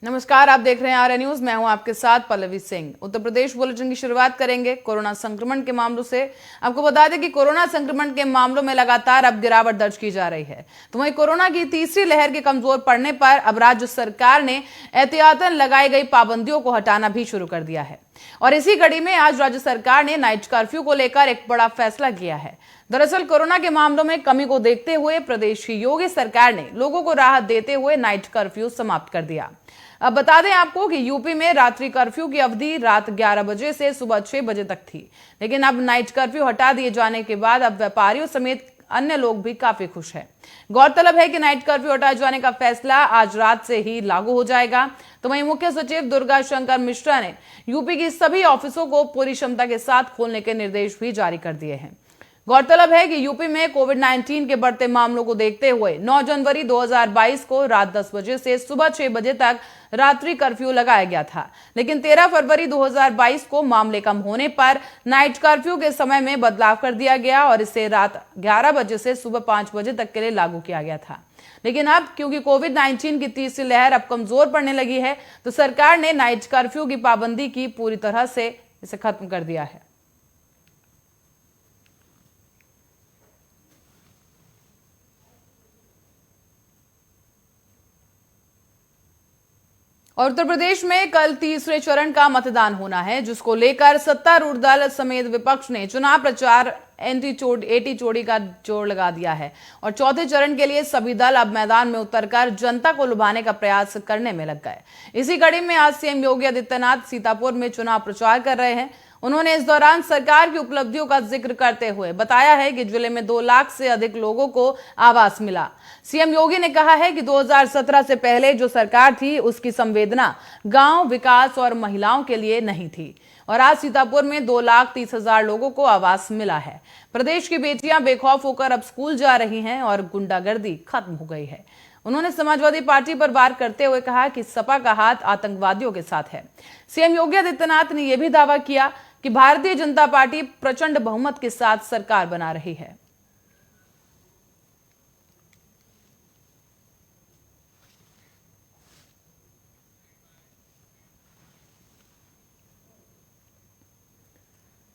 नमस्कार, आप देख रहे हैं आर्य न्यूज। मैं हूं आपके साथ पल्लवी सिंह। उत्तर प्रदेश बुलेटिन की शुरुआत करेंगे कोरोना संक्रमण के मामलों से। आपको बता दें कि कोरोना संक्रमण के मामलों में लगातार अब गिरावट दर्ज की जा रही है। तो वहीं कोरोना की तीसरी लहर के कमजोर पड़ने पर अब राज्य सरकार ने एहतियातन लगाई गई पाबंदियों को हटाना भी शुरू कर दिया है। और इसी कड़ी में आज राज्य सरकार ने नाइट कर्फ्यू को लेकर एक बड़ा फैसला किया है। दरअसल कोरोना के मामलों में कमी को देखते हुए प्रदेश की योगी सरकार ने लोगों को राहत देते हुए नाइट कर्फ्यू समाप्त कर दिया। अब बता दें आपको कि यूपी में रात्रि कर्फ्यू की अवधि रात 11 बजे से सुबह 6 बजे तक थी, लेकिन अब नाइट कर्फ्यू हटा दिए जाने के बाद अब व्यापारियों समेत अन्य लोग भी काफी खुश हैं। गौरतलब है कि नाइट कर्फ्यू हटाए जाने का फैसला आज रात से ही लागू हो जाएगा। तो वहीं मुख्य सचिव दुर्गा शंकर मिश्रा ने यूपी की सभी ऑफिसों को पूरी क्षमता के साथ खोलने के निर्देश भी जारी कर दिए हैं। गौरतलब है कि यूपी में कोविड-19 के बढ़ते मामलों को देखते हुए 9 जनवरी 2022 को रात 10 बजे से सुबह 6 बजे तक रात्रि कर्फ्यू लगाया गया था, लेकिन 13 फरवरी 2022 को मामले कम होने पर नाइट कर्फ्यू के समय में बदलाव कर दिया गया और इसे रात 11 बजे से सुबह 5 बजे तक के लिए लागू किया गया था। लेकिन अब क्योंकि कोविड-19 की तीसरी लहर अब कमजोर पड़ने लगी है, तो सरकार ने नाइट कर्फ्यू की पाबंदी की पूरी तरह से इसे खत्म कर दिया है। और उत्तर प्रदेश में कल तीसरे चरण का मतदान होना है, जिसको लेकर सत्तारूढ़ दल समेत विपक्ष ने चुनाव प्रचार एटी चोटी का जोर लगा दिया है। और चौथे चरण के लिए सभी दल अब मैदान में उतरकर जनता को लुभाने का प्रयास करने में लग गए। इसी कड़ी में आज सीएम योगी आदित्यनाथ सीतापुर में चुनाव प्रचार कर रहे हैं। उन्होंने इस दौरान सरकार की उपलब्धियों का जिक्र करते हुए बताया है कि जिले में 2 लाख से अधिक लोगों को आवास मिला। सीएम योगी ने कहा है कि 2017 से पहले जो सरकार थी उसकी संवेदना गांव विकास और महिलाओं के लिए नहीं थी, और आज सीतापुर में 2,30,000 लोगों को आवास मिला है। प्रदेश की बेटियां बेखौफ होकर अब स्कूल जा रही हैं और गुंडागर्दी खत्म हो गई है। उन्होंने समाजवादी पार्टी पर वार करते हुए कहा कि सपा का हाथ आतंकवादियों के साथ है। सीएम योगी आदित्यनाथ ने यह भी दावा किया कि भारतीय जनता पार्टी प्रचंड बहुमत के साथ सरकार बना रही है।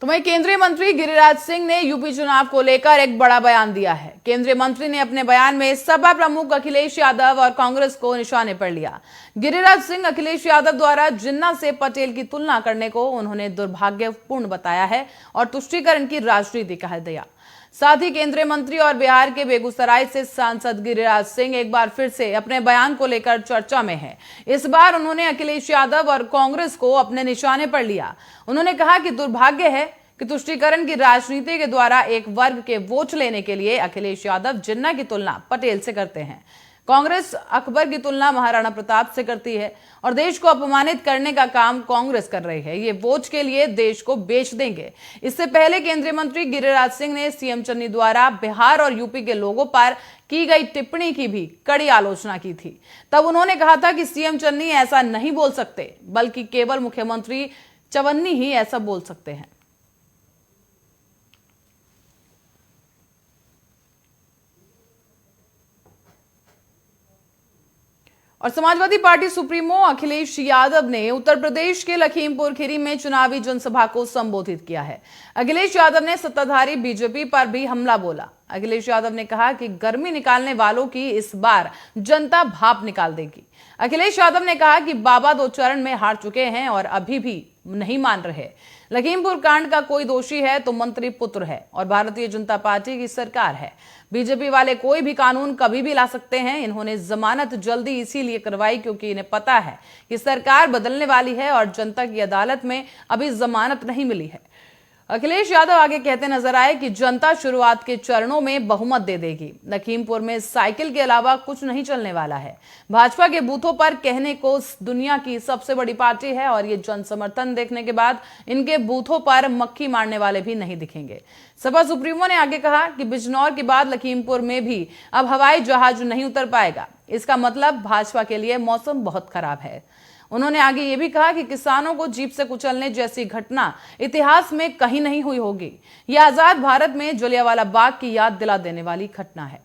तो वहीं केंद्रीय मंत्री गिरिराज सिंह ने यूपी चुनाव को लेकर एक बड़ा बयान दिया है। केंद्रीय मंत्री ने अपने बयान में सपा प्रमुख अखिलेश यादव और कांग्रेस को निशाने पर लिया। गिरिराज सिंह अखिलेश यादव द्वारा जिन्ना से पटेल की तुलना करने को उन्होंने दुर्भाग्यपूर्ण बताया है और तुष्टीकरण की राजनीति कह दिया। साथ ही केंद्रीय मंत्री और बिहार के बेगूसराय से सांसद गिरिराज सिंह एक बार फिर से अपने बयान को लेकर चर्चा में है। इस बार उन्होंने अखिलेश यादव और कांग्रेस को अपने निशाने पर लिया। उन्होंने कहा कि दुर्भाग्य है कि तुष्टीकरण की राजनीति के द्वारा एक वर्ग के वोट लेने के लिए अखिलेश यादव जिन्ना की तुलना पटेल से करते हैं। कांग्रेस अकबर की तुलना महाराणा प्रताप से करती है और देश को अपमानित करने का काम कांग्रेस कर रही है। ये वोट के लिए देश को बेच देंगे। इससे पहले केंद्रीय मंत्री गिरिराज सिंह ने सीएम चन्नी द्वारा बिहार और यूपी के लोगों पर की गई टिप्पणी की भी कड़ी आलोचना की थी। तब उन्होंने कहा था कि सीएम चन्नी ऐसा नहीं बोल सकते, बल्कि केवल मुख्यमंत्री चवन्नी ही ऐसा बोल सकते हैं। और समाजवादी पार्टी सुप्रीमो अखिलेश यादव ने उत्तर प्रदेश के लखीमपुर खीरी में चुनावी जनसभा को संबोधित किया है। अखिलेश यादव ने सत्ताधारी बीजेपी पर भी हमला बोला। अखिलेश यादव ने कहा कि गर्मी निकालने वालों की इस बार जनता भाप निकाल देगी। अखिलेश यादव ने कहा कि बाबा 2 चरण में हार चुके हैं और अभी भी नहीं मान रहे। लखीमपुर कांड का कोई दोषी है तो मंत्री पुत्र है और भारतीय जनता पार्टी की सरकार है। बीजेपी वाले कोई भी कानून कभी भी ला सकते हैं। इन्होंने जमानत जल्दी इसीलिए करवाई क्योंकि इन्हें पता है कि सरकार बदलने वाली है और जनता की अदालत में अभी जमानत नहीं मिली है। अखिलेश यादव आगे कहते नजर आए कि जनता शुरुआत के चरणों में बहुमत दे देगी। लखीमपुर में साइकिल के अलावा कुछ नहीं चलने वाला है। भाजपा के बूथों पर कहने को दुनिया की सबसे बड़ी पार्टी है और ये जन समर्थन देखने के बाद इनके बूथों पर मक्खी मारने वाले भी नहीं दिखेंगे। सपा सुप्रीमो ने आगे कहा कि बिजनौर के बाद लखीमपुर में भी अब हवाई जहाज नहीं उतर पाएगा। इसका मतलब भाजपा के लिए मौसम बहुत खराब है। उन्होंने आगे ये भी कहा कि किसानों को जीप से कुचलने जैसी घटना इतिहास में कहीं नहीं हुई होगी। यह आजाद भारत में जलियांवाला बाग की याद दिला देने वाली घटना है।